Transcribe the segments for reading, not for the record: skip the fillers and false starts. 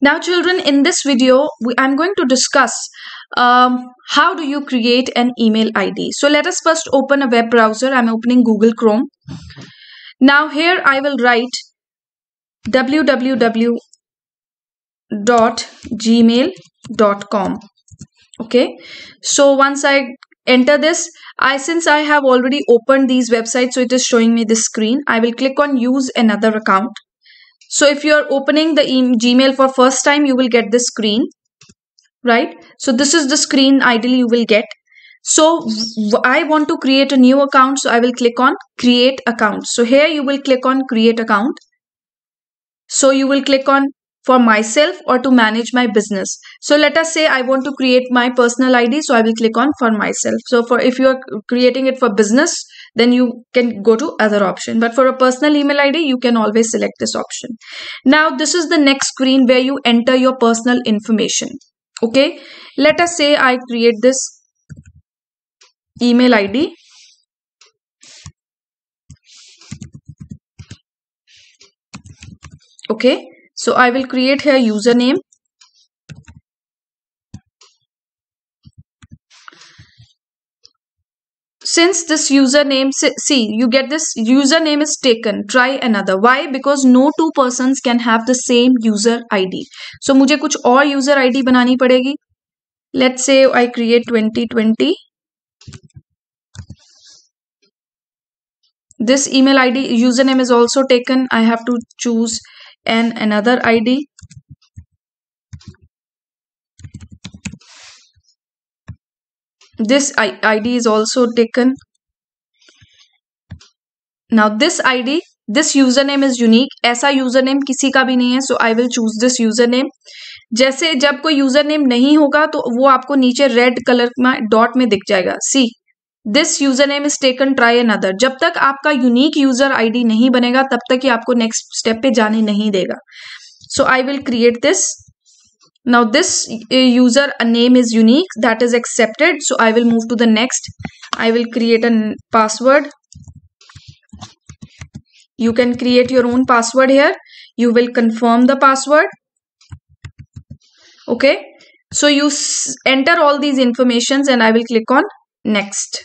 Now children, in this video, I'm going to discuss how do you create an email ID. So let us first open a web browser. I'm opening Google Chrome. Now here I will write www.gmail.com. Okay, so once I enter this, since I have already opened these websites, so it is showing me this screen. I will click on use another account. So if you're opening the Gmail for first time, you will get this screen, right? So this is the screen ideally you will get. So I want to create a new account, so I will click on create account. So here you will click on create account. So you will click on for myself or to manage my business. So let us say I want to create my personal ID, so I will click on for myself. So for if you are creating it for business, then you can go to other option, but for a personal email ID you can always select this option. Now this is the next screen where you enter your personal information. Okay, let us say I create this email ID. Okay, so I will create here username. Since this username, see, you get this username is taken, try another. Why? Because no two persons can have the same user ID. So मुझे कुछ और user ID बनानी पड़ेगी. Let's say I create 2020. This email ID username is also taken. I have to choose another ID. This ID is also taken. Now this ID, this username is unique. ऐसा username किसी का भी नहीं है. So I will choose this username. जैसे जब कोई username नहीं होगा तो वो आपको नीचे red color में dot में दिख जाएगा. See, this username is taken, try another. जब तक आपका unique user ID नहीं बनेगा तब तक ही आपको next step पे जाने नहीं देगा. So I will create this. Now this user name is unique, that is accepted. So I will move to the next. I will create a password. You can create your own password here. You will confirm the password. Okay. So you enter all these informations and I will click on next.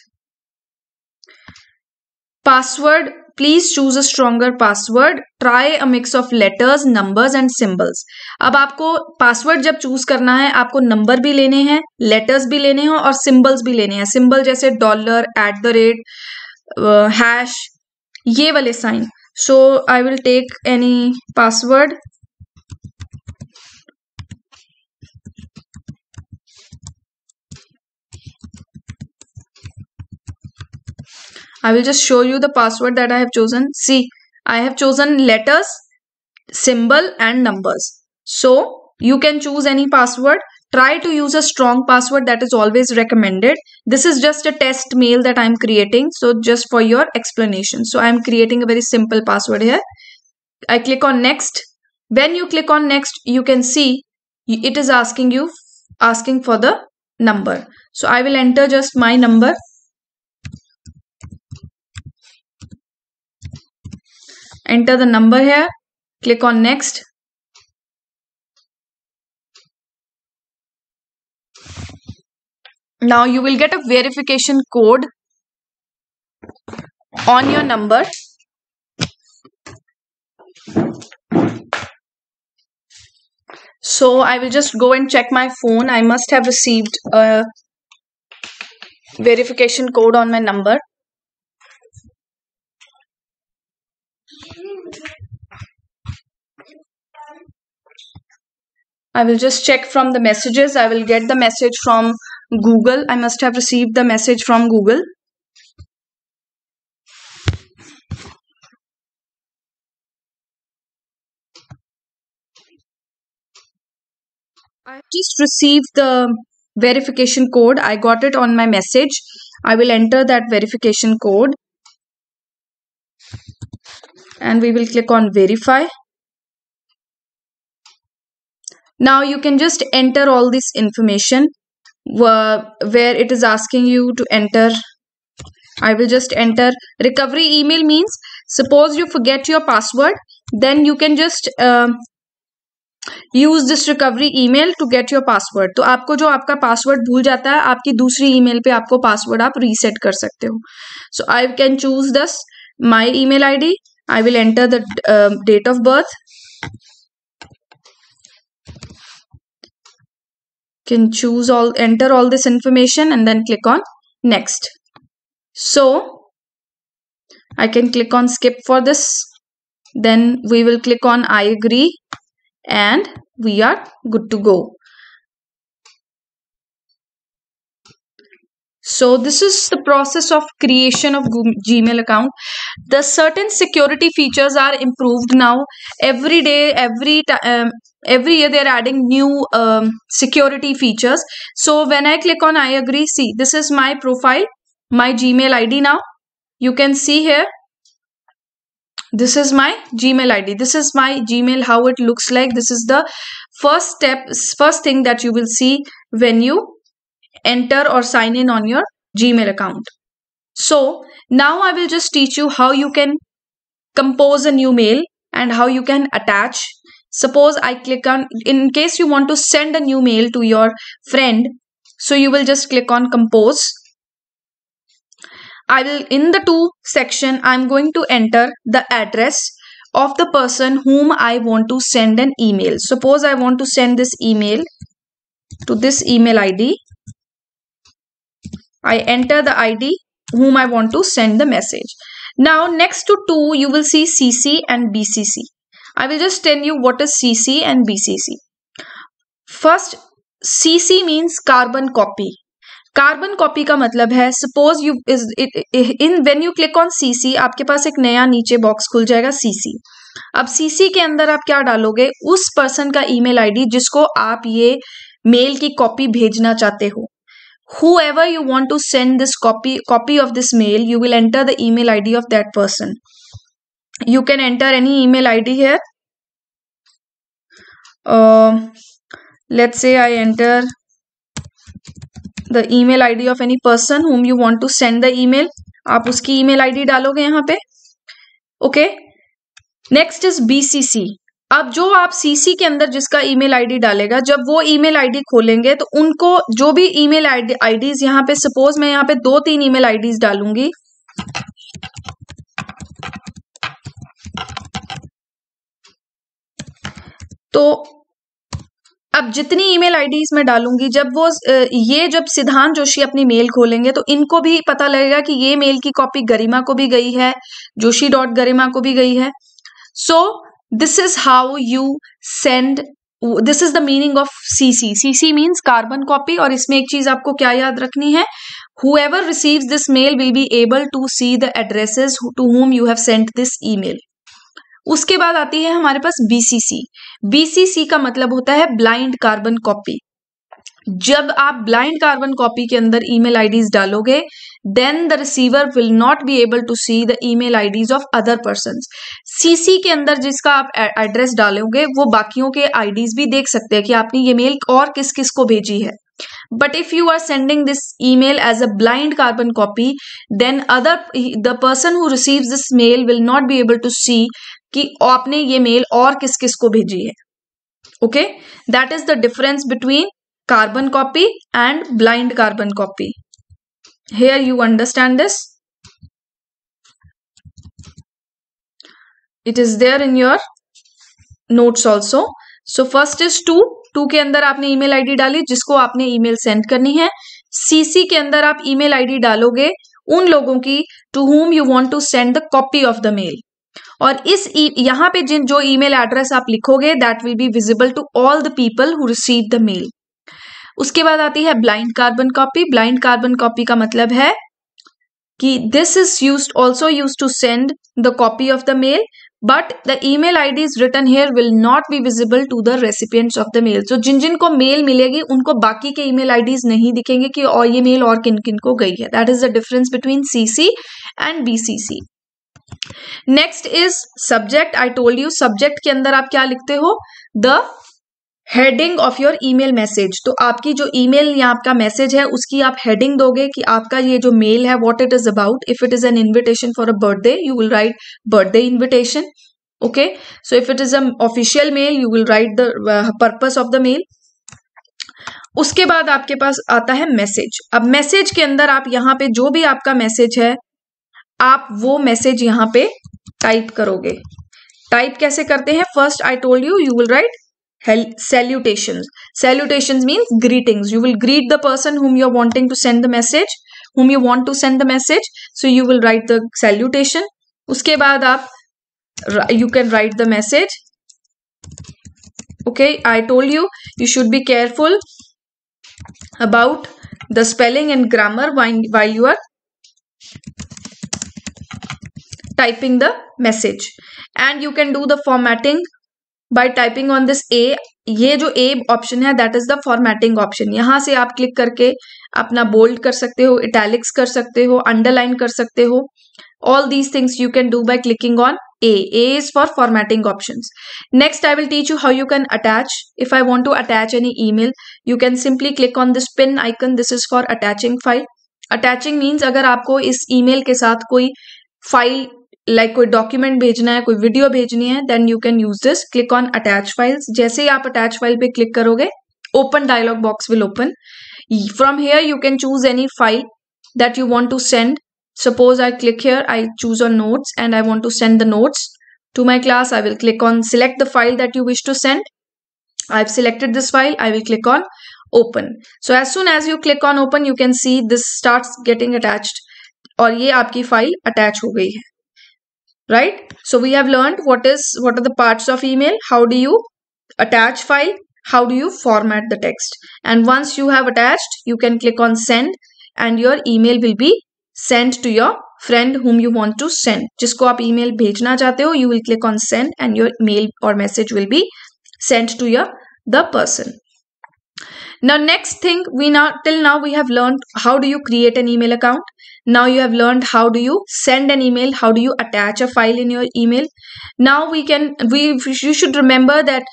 Password. Please choose a stronger password. Try a mix of letters, numbers and symbols. अब आपको password जब choose करना है, आपको number भी लेने हैं, letters भी लेने हैं और सिंबल्स भी लेने हैं. सिंबल जैसे $, @ हैश, ये वाले sign. So I will take any password. I will just show you the password that I have chosen. See, I have chosen letters, symbol and numbers. So you can choose any password. Try to use a strong password, that is always recommended. This is just a test mail that I'm creating. So just for your explanation. So I'm creating a very simple password here. I click on next. When you click on next, you can see it is asking for the number. So I will enter just my number. Enter the number here. Click on next. Now you will get a verification code on your number. So I will just go and check my phone. I must have received a verification code on my number. I will just check from the messages. I will get the message from Google. I must have received the message from Google. I just received the verification code. I got it on my message. I will enter that verification code. And we will click on verify. Now you can just enter all this information where it is asking you to enter. I will just enter recovery email. Means suppose you forget your password, then you can just use this recovery email to get your password. तो आपको जो आपका password भूल जाता है, आपकी दूसरी email पे आपको पासवर्ड आप रीसेट कर सकते हो। So I can choose this my email ID. I will enter the date of birth, can choose all, enter all this information and then click on next. So I can click on skip for this, then we will click on I agree and we are good to go. So this is the process of creation of Gmail account. The certain security features are improved now. Every day, every year they're adding new security features. So when I click on I agree, see, this is my profile, my Gmail ID now. You can see here, this is my Gmail ID. This is my Gmail, how it looks like. This is the first step, first thing that you will see when you enter or sign in on your Gmail account. So now I will just teach you how you can compose a new mail and how you can attach. Suppose I click on, in case you want to send a new mail to your friend, so you will just click on compose. I will, in the to section, I'm going to enter the address of the person whom I want to send an email. Suppose I want to send this email to this email ID. I enter the ID whom I want to send the message. Now next to you will see CC and BCC. I will just tell you what is CC and BCC. First, CC means carbon copy. Carbon copy का मतलब है, suppose you in when you click on CC, आपके पास एक नया नीचे box खुल जाएगा CC. अब सीसी के अंदर आप क्या डालोगे, उस पर्सन का ईमेल आईडी जिसको आप ये मेल की कॉपी भेजना चाहते हो। Whoever you want to send this copy of this mail, you will enter the email ID of that person. You can enter any email ID here. Let's say I enter the email ID of any person whom you want to send the email. आप उसकी email ID डालोगे यहाँ पे। Okay. Next is BCC. अब जो आप CC के अंदर जिसका ईमेल आईडी डालेगा, जब वो ईमेल आईडी खोलेंगे तो उनको जो भी ईमेल आईडीज यहाँ पे, सपोज मैं यहाँ पे 2-3 ईमेल आईडीज डालूंगी। तो अब जितनी ईमेल आईडीज मैं डालूंगी, जब वो जब सिद्धांत जोशी अपनी मेल खोलेंगे तो इनको भी पता लगेगा कि ये मेल की कॉपी गरिमा को भी गई है, joshi.garima को भी गई है। सो this is how you send, this is the meaning of CC. CC means carbon copy। और इसमें एक चीज आपको क्या याद रखनी है, whoever receives this mail will be able to see the addresses to whom you have sent this email. उसके बाद आती है हमारे पास BCC। BCC का मतलब होता है ब्लाइंड कार्बन कॉपी। जब आप ब्लाइंड कार्बन कॉपी के अंदर ईमेल आईडीज डालोगे, then the receiver will not be able to see the email IDs of other persons. CC के अंदर जिसका आप एड्रेस डालोगे, वो बाकियों के आईडीज भी देख सकते हैं कि आपने ये मेल और किस किस को भेजी है। But if you are sending this email as a blind carbon copy, then the person who receives this mail will not be able to see कि आपने ये मेल और किस किस को भेजी है। Okay, that is the difference between carbon copy and blind carbon copy. Here you understand this. It is there in your notes also. So first is two के अंदर आपने ईमेल आईडी डाली जिसको आपने ईमेल सेंड करनी है। CC के अंदर आप ईमेल आईडी डालोगे उन लोगों की to whom you want to send the copy of the mail। और इस यहाँ पे जो ईमेल एड्रेस आप लिखोगे, that will be visible to all the people who receive the mail। उसके बाद आती है blind carbon copy. Blind carbon copy का मतलब है कि this is used also used to send the copy of the mail, but the email IDs written here will not be visible to the recipients of the mail। तो जिन जिन को mail मिलेगी उनको बाकी के email IDs नहीं दिखेंगे कि और ये मेल और किन किन को गई है। That is the difference between CC and BCC। Next is subject। I told you subject के अंदर आप क्या लिखते हो, the heading of your email message। तो आपकी जो email या आपका मैसेज है उसकी आप heading दोगे कि आपका ये जो मेल है what it is about। If it is an invitation for a birthday, you will write birthday invitation। Okay, so if it is an official mail, you will write the purpose of the mail. उसके बाद आपके पास आता है message. अब message के अंदर आप यहाँ पे जो भी आपका मैसेज है, आप वो मैसेज यहाँ पे टाइप करोगे. टाइप कैसे करते हैं? First I told you, you will write salutations. Salutations means greetings. You will greet the person whom you are wanting to send the message, whom you want to send the message. So you will write the salutation. उसके बाद आप you can write the message. Okay, I told you you should be careful about the spelling and grammar while you are typing the message. And you can do the formatting by typing on this A. ये जो A option है, that is the formatting option. यहाँ से आप click करके अपना bold कर सकते हो, इटैलिक्स कर सकते हो, अंडरलाइन कर सकते हो. All these things you can do by clicking on A. A is for formatting options. Next, I will teach you how you can attach. If I want to attach any email, you can simply click on this pin icon. This is for attaching file. Attaching means अगर आपको इस email के साथ कोई file like कोई document भेजना है, कोई वीडियो भेजनी है, then you can use this. Click on attach files. जैसे ही आप अटैच फाइल पे क्लिक करोगे, open dialog box will open. From here you can choose any file that you want to send. Suppose I click here, I choose on notes and I want to send the notes to my class. I will click on select the file that you wish to send. I have selected this file. I will click on open. So as soon as you click on open, you can see this starts getting attached, और ये आपकी file attach हो गई है. Right? So we have learned what are the parts of email, how do you attach file, how do you format the text. And once you have attached, you can click on send and your email will be sent to your friend whom you want to send. जिसको आप email भेजना चाहते हो, you will click on send and your mail or message will be sent to the person. Now next thing, till now we have learned how do you create an email account. Now you have learned how do you send an email, how do you attach a file in your email. Now you should remember that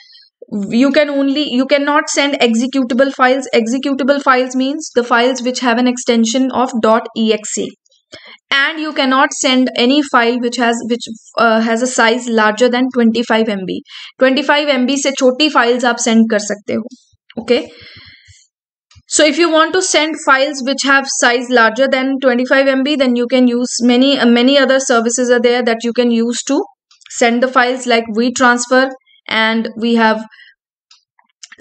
you cannot send executable files. Executable files means the files which have an extension of .exe. And you cannot send any file which has a size larger than 25 MB. 25 MB से छोटी files आप send कर सकते हो. Okay. So if you want to send files which have size larger than 25 MB, then you can use many other services are there that you can use to send the files, like WeTransfer, and we have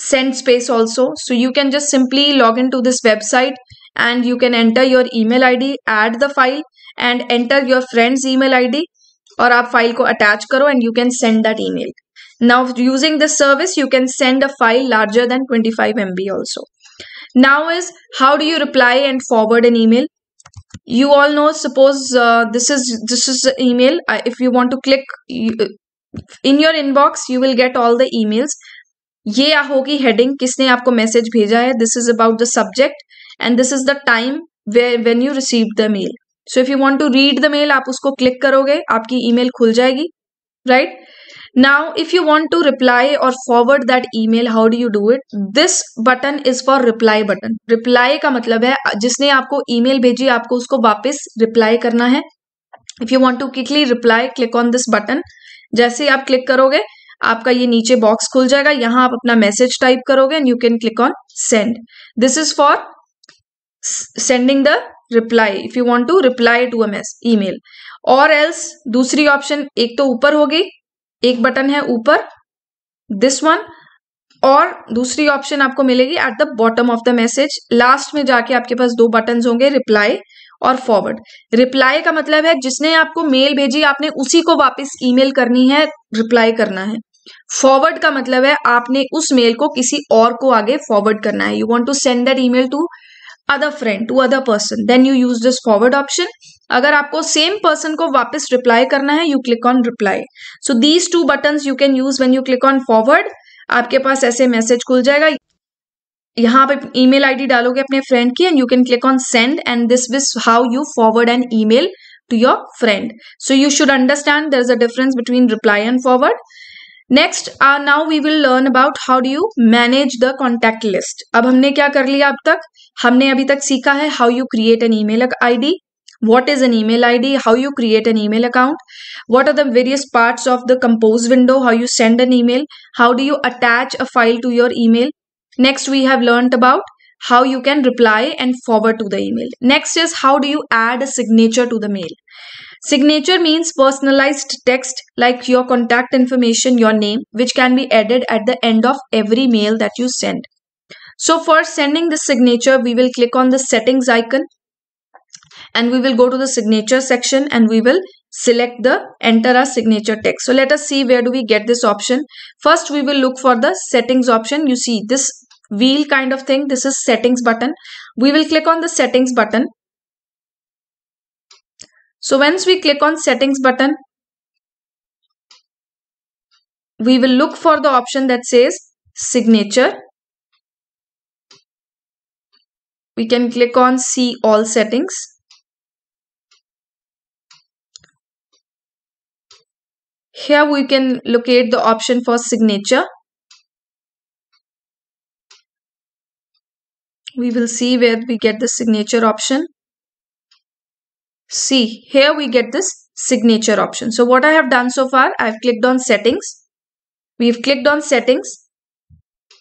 SendSpace also. So you can just simply log into this website and you can enter your email ID, add the file and enter your friend's email ID, और आप file को attach करो and you can send that email. Now using this service, you can send a file larger than 25 MB also. Now is how do you reply and forward an email. You all know, suppose this is an email. If you want to click in your inbox, you will get all the emails. ये होगी heading, किसने आपको message भेजा है. This is about the subject and this is the time when you received the mail. So if you want to read the mail, आप उसको click करोगे, आपकी email खुल जाएगी, right? Now, if you want to reply or forward that email, how do you do it? This button is for reply button. Reply का मतलब है जिसने आपको email भेजी, आपको उसको वापस reply करना है. If you want to quickly reply, click on this button. जैसे ही आप click करोगे, आपका ये नीचे box खुल जाएगा. यहाँ आप अपना message type करोगे and you can click on send. This is for sending the reply. If you want to reply to a email. Or else दूसरी option एक तो ऊपर होगी, एक बटन है ऊपर, दिस वन, और दूसरी ऑप्शन आपको मिलेगी at the bottom of the message. Last में जाके आपके पास दो बटन होंगे, रिप्लाई और फॉरवर्ड. रिप्लाई का मतलब है जिसने आपको मेल भेजी, आपने उसी को वापस ईमेल करनी है, रिप्लाई करना है. फॉरवर्ड का मतलब है आपने उस मेल को किसी और को आगे फॉरवर्ड करना है. You want to send that email to other friend, to other person, then you use this forward option. अगर आपको same person को वापस reply करना है, you click on reply. So these two buttons you can use when you click on forward. आपके पास ऐसे message खुल जाएगा. यहाँ पे email ID डालोगे अपने friend की and you can click on send, and this is how you forward an email to your friend. So you should understand there is a difference between reply and forward. Next, now we will learn about how do you manage the contact list. अब हमने क्या कर लिया अब तक? हमने अभी तक सीखा है how you create an email ID, what is an email ID, how you create an email account, what are the various parts of the compose window, how you send an email, how do you attach a file to your email. Next, we have learned about how you can reply and forward to the email. Next is how do you add a signature to the mail. Signature means personalized text like your contact information, your name, which can be added at the end of every mail that you send. So for sending the signature, we will click on the settings icon and we will go to the signature section and we will select the enter a signature text. So let us see where do we get this option. First, we will look for the settings option. You see this wheel kind of thing. This is settings button. We will click on the settings button. So once we click on settings button, we will look for the option that says signature. We can click on see all settings. Here we can locate the option for signature. We will see where we get the signature option. See, here we get this signature option. So what I have done so far, I've clicked on settings. We've clicked on settings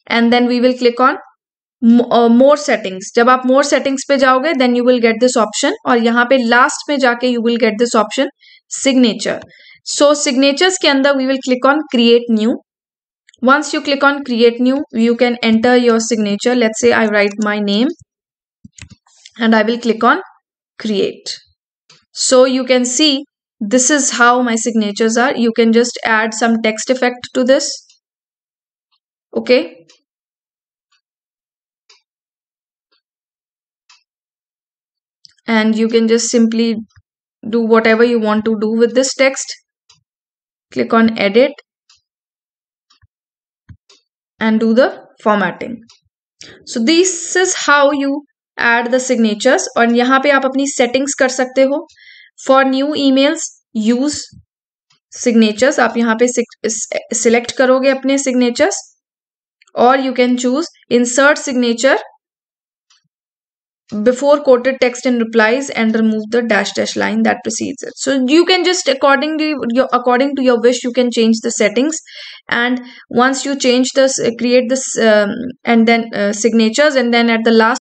and then we will click on more settings. जब आप more settings पे जाओगे, then you will get this option और यहाँ पे last में जाके you will get this option signature. So signatures के अंदर we will click on create new. Once you click on create new, you can enter your signature. Let's say I write my name and I will click on create. So you can see this is how my signatures are. You can just add some text effect to this. Okay. And you can just simply do whatever you want to do with this text. Click on edit and do the formatting. So this is how you add the signatures. और यहाँ पे आप अपनी settings कर सकते हो. For new emails, use signatures. आप यहाँ पे select करोगे अपने signatures. Or you can choose insert signature before quoted text and replies and remove the dash line that precedes it. So you can just according to your wish, you can change the settings. And once you change this, create this and then signatures, and then at the last